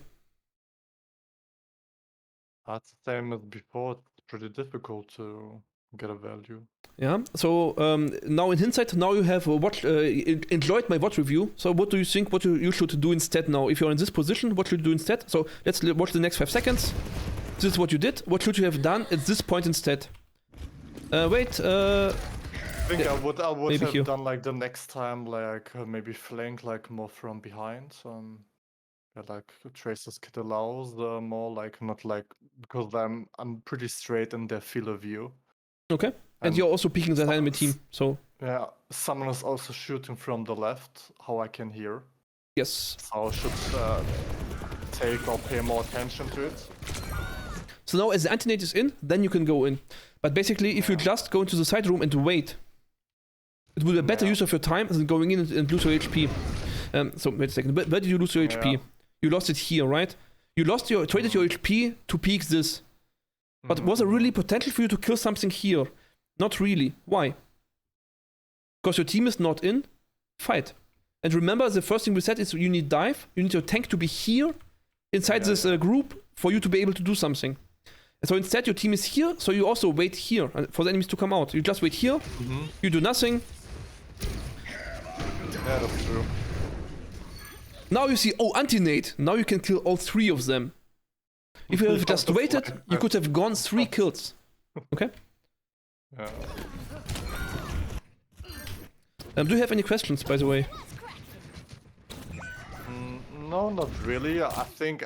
That's the same as before. It's pretty difficult to get a value. Yeah. So now in hindsight, now you have enjoyed my Vodreview. So what do you think? What you should do instead now? If you're in this position, what should you do instead? So let's watch the next 5 seconds. This is what you did. What should you have done at this point instead? Wait. I think I would have here. done like the next time, like maybe flank like more from behind. like Tracer's kit allows more like not like because I'm pretty straight in their field of view. Okay. And you're also peeking the enemy team, so Yeah, someone is also shooting from the left, how I can hear. yes. So I should take or pay more attention to it. So now as the anti-nade is in, then you can go in. But basically, if you just go into the side room and wait, it will be a better use of your time than going in and lose your HP. So wait a second, where did you lose your HP? You lost it here, right? You traded your HP to peek this. But was there really potential for you to kill something here? Not really. Why? Because your team is not in, fight. And remember, the first thing we said is you need dive, you need your tank to be here, inside this group, for you to be able to do something. And so instead your team is here, so you also wait here for the enemies to come out. You just wait here, you do nothing. Yeah, that's true. Now you see, oh, anti-nade. Now you can kill all 3 of them. If you have just waited, you could have gone 3 kills. Okay? Yeah. Do you have any questions, by the way? No, not really. I think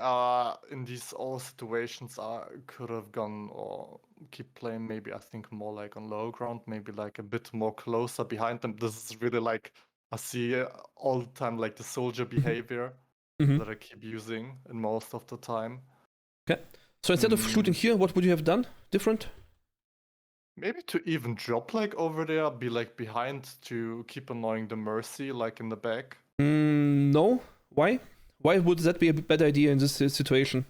in these all situations I could have gone or keep playing maybe I think more like on low ground, maybe like a bit more closer behind them. This is really like I see all the time like the soldier behavior that I keep using in most of the time. Okay. So instead of shooting here, what would you have done different? Maybe to even drop like over there, be like behind to keep annoying the Mercy like in the back. No. Why? Why would that be a better idea in this situation?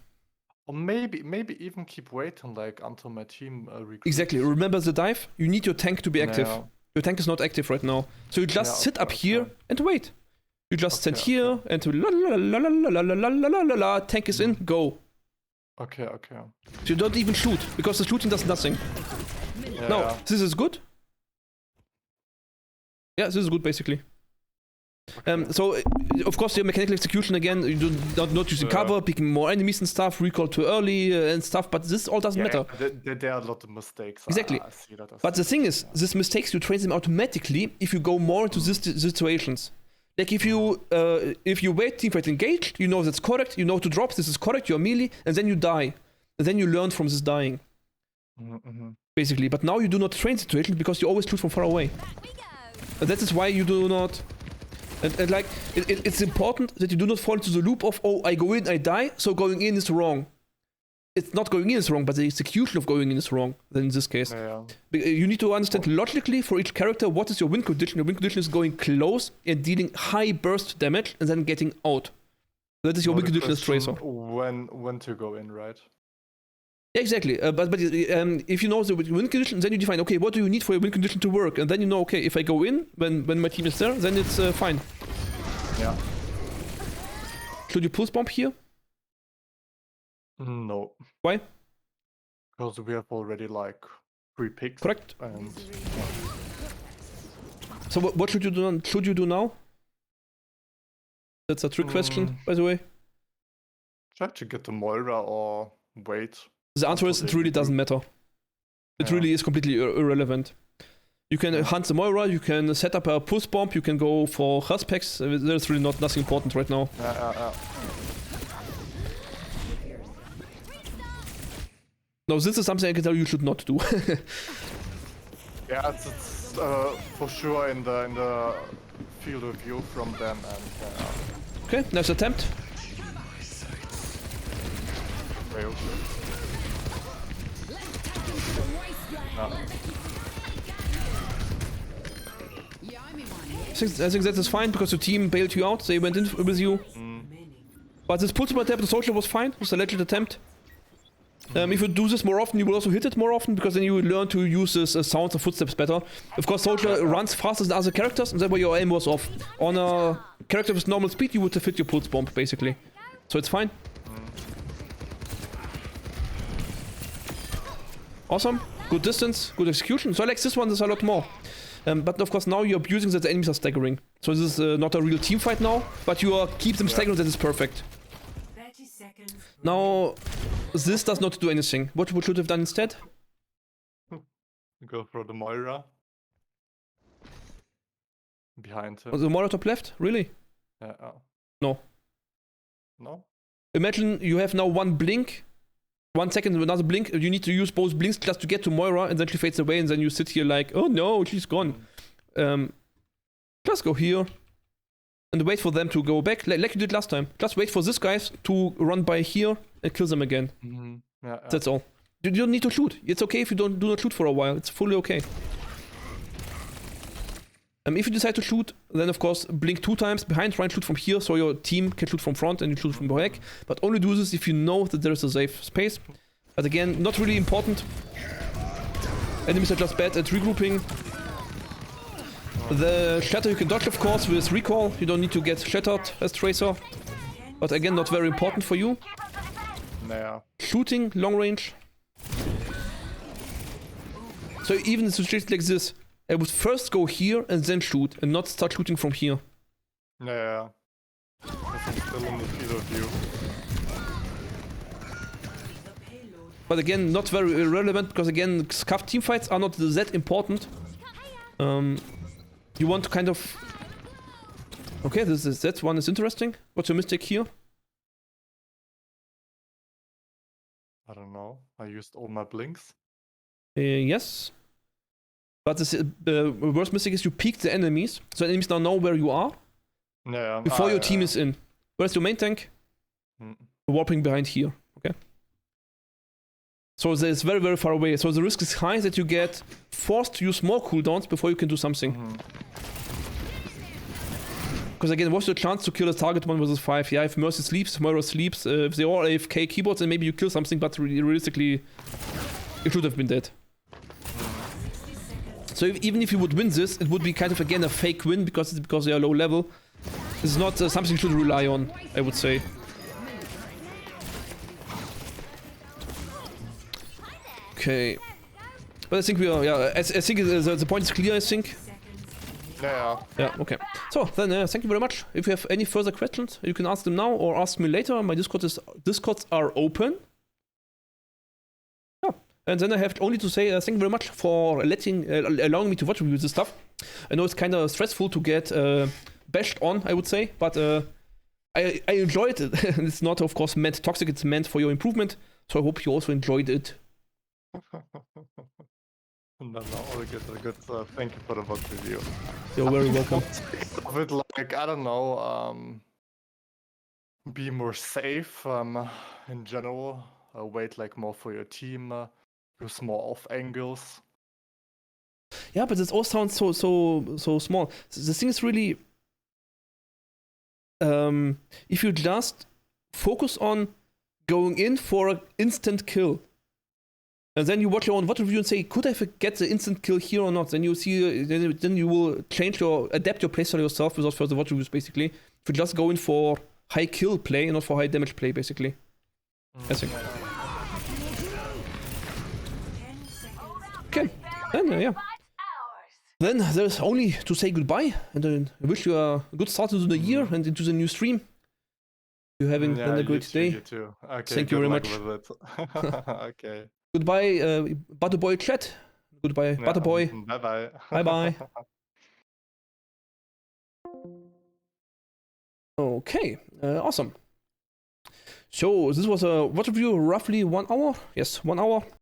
Or maybe even keep waiting like until my team recruits. Exactly. Remember the dive? You need your tank to be active. Yeah. Your tank is not active right now. So you just sit up here and wait. You just stand here and la la la la la la la la la la. Tank is in, go. Okay. So you don't even shoot, because the shooting does nothing. Yeah, No, this is good. Yeah, this is good basically. So, of course, your mechanical execution again, you do not using cover, picking more enemies and stuff, recall too early and stuff, but this all doesn't matter. There are a lot of mistakes. Exactly. I see that. But the thing is, these mistakes, you train them automatically if you go more into these situations. Like if you wait, teamfight engaged, you know that's correct, you know to drop, this is correct, you're melee, and then you die. And then you learn from this dying. Basically. But now you do not train situations because you always shoot from far away. Back we go. And that is why you do not... And like, it's important that you do not fall into the loop of, oh, I go in, I die, so going in is wrong. It's not going in is wrong, but the execution of going in is wrong, then in this case. Yeah. You need to understand logically for each character what is your win condition. Your win condition is going close and dealing high burst damage and then getting out. That is your win condition as Tracer. When to go in, right? Yeah, exactly. But if you know the win condition, then you define, okay, what do you need for your win condition to work? And then you know, okay, if I go in when my team is there, then it's fine. Yeah. Should you pulse bomb here? No. Why? Because we have already like 3 picks. Correct. And So what should you do? Should you do now? That's a trick question, by the way. try to get the Moira or wait. The answer is it really doesn't matter. It really is completely irrelevant. You can hunt the Moira, you can set up a pulse bomb, you can go for health packs. There's really nothing important right now. No, this is something I can tell you should not do. Yeah, it's for sure in the field of view from them and. Okay, nice attempt. Okay. I think that is fine because the team bailed you out. They went in with you. But this pulse bomb attempt, the social was fine. It was a legit attempt. If you do this more often, you will also hit it more often because then you will learn to use this sounds of footsteps better. Of course, Soldier runs faster than other characters, and that's why your aim was off. On a character with normal speed, you would have hit your pulse bomb, basically. So it's fine. Awesome. Good distance, good execution. So I like this one, there's a lot more. But of course now you're abusing that the enemies are staggering. So this is not a real team fight now, but you keep them staggering, that is perfect. 30 seconds. Now, this does not do anything. What should have done instead? Go for the Moira. Behind him. The Moira top left? Really? Yeah. No. No? Imagine you have now one blink, 1 second, another blink. You need to use both blinks just to get to Moira, and then she fades away, and then you sit here like, oh no, she's gone. Just go here and wait for them to go back, like you did last time. Just wait for these guys to run by here and kill them again. Yeah, That's all. You don't need to shoot. It's okay if you do not shoot for a while. It's fully okay. If you decide to shoot, then of course blink 2 times behind, try and shoot from here so your team can shoot from front and you shoot from back. But only do this if you know that there is a safe space. But again, not really important. Enemies are just bad at regrouping. The shatter you can dodge, of course, with recall. You don't need to get shattered as Tracer. But again, not very important for you. Yeah. Shooting, long range. So even in situations like this, I would first go here and then shoot, and not start shooting from here. Yeah. Because I'm still in the field of view. But again, not very irrelevant, because again, scuffed teamfights are not that important. You want to kind of... Okay, that one is interesting. What's your mistake here? I don't know. I used all my blinks. Yes. But the worst mistake is you peek the enemies, so enemies now know where you are Yeah. before your team is in. Where's your main tank? Warping behind here, okay? So it's very, very far away. So the risk is high that you get forced to use more cooldowns before you can do something. Because again, what's your chance to kill a target 1 versus 5? Yeah, if Mercy sleeps, Moira sleeps, if they all AFK keyboards, then maybe you kill something, but realistically, you should have been dead. So even if you would win this, it would be kind of again a fake win because they are low level. It's not something you should rely on, I would say. Okay. But I think we are, yeah, I think the point is clear, I think. Yeah. Yeah, okay. So, then thank you very much. If you have any further questions, you can ask them now or ask me later. My Discords are open. Yeah. And then I have only to say thank you very much for allowing me to watch review this stuff. I know it's kind of stressful to get bashed on, I would say, but I enjoyed it. It's not, of course, meant toxic, it's meant for your improvement. So I hope you also enjoyed it. No, all good. Thank you for the bot review. You're very welcome. Of it, like, I don't know, be more safe in general. Wait like more for your team. Use more off angles. Yeah, but this all sounds so small. The thing is really, if you just focus on going in for an instant kill, and then you watch your own VOD review and say, could I get the instant kill here or not? Then you see, then you will adapt your playstyle yourself without further VOD reviews, basically. If you just go in for high kill play and not for high damage play, basically. I think. Okay, then yeah. Then there's only to say goodbye, and then I wish you a good start to the year and into the new stream. You're having a great day. You too. Okay, thank you very much. Okay. Goodbye, Butterboy chat. Goodbye, Butterboy. Bye-bye. Bye-bye. Okay, awesome. So this was a VOD review, roughly 1 hour. Yes, 1 hour.